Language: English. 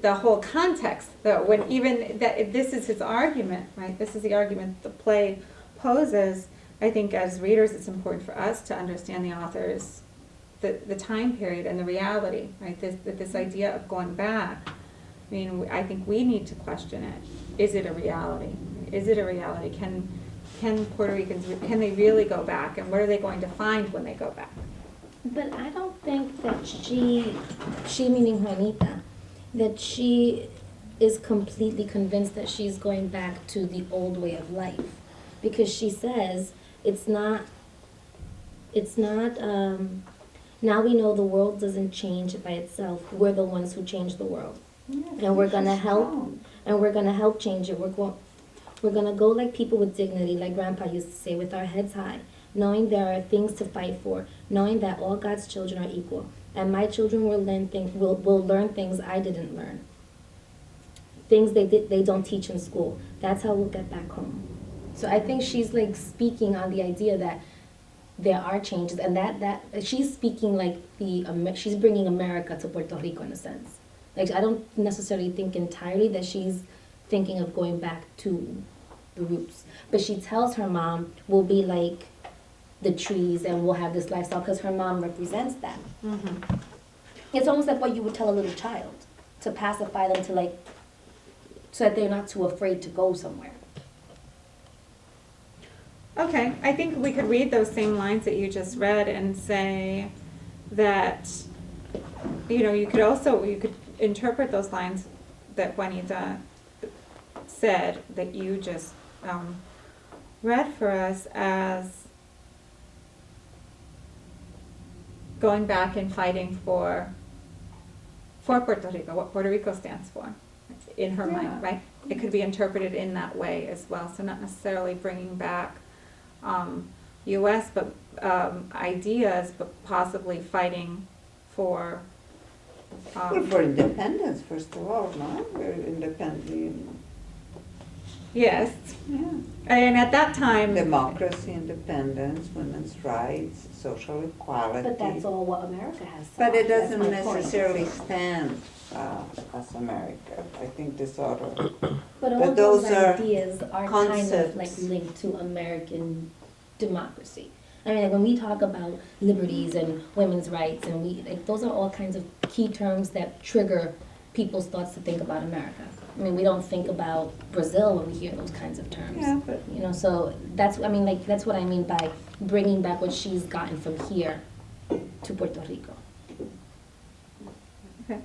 the whole context, though, when even that, this is his argument, right? This is the argument the play poses. I think as readers, it's important for us to understand the author's, the time period and the reality, right? This idea of going back. I mean, I think we need to question it. Is it a reality? Is it a reality? Can Puerto Ricans, can they really go back? And what are they going to find when they go back? But I don't think that she meaning Juanita, that she is completely convinced that she's going back to the old way of life. Because she says, now we know the world doesn't change by itself. We're the ones who change the world. Yeah, And we're gonna help change it. We're gonna go like people with dignity, like Grandpa used to say, with our heads high, knowing there are things to fight for, knowing that all God's children are equal, and my children will learn things I didn't learn, things they don't teach in school. That's how we'll get back home. So I think she's like speaking on the idea that there are changes, and that she's speaking like she's bringing America to Puerto Rico in a sense. Like, I don't necessarily think entirely that she's thinking of going back to the roots, but she tells her mom we'll be like the trees and we'll have this lifestyle because her mom represents that. Mm-hmm. It's almost like what you would tell a little child to pacify them, to like, so that they're not too afraid to go somewhere. Okay, I think we could read those same lines that you just read and say that, you could interpret those lines that Juanita said that you just read for us as going back and fighting for Puerto Rico, what Puerto Rico stands for in her mind, right? It could be interpreted in that way as well, so not necessarily bringing back U.S., but ideas, but possibly fighting for for independence, first of all, no? We're independent. yes. Yeah. And at that time, Democracy, independence, women's rights, social equality. But that's all what America has. to But it offer. That's doesn't my point. necessarily stand as America. I think this ought to. But all But those those are ideas are kind of concepts. like linked to American democracy. I mean, like when we talk about liberties and women's rights, and those are all kinds of key terms that trigger people's thoughts to think about America. I mean, we don't think about Brazil when we hear those kinds of terms. Yeah, but So that's what I mean by bringing back what she's gotten from here to Puerto Rico. okay,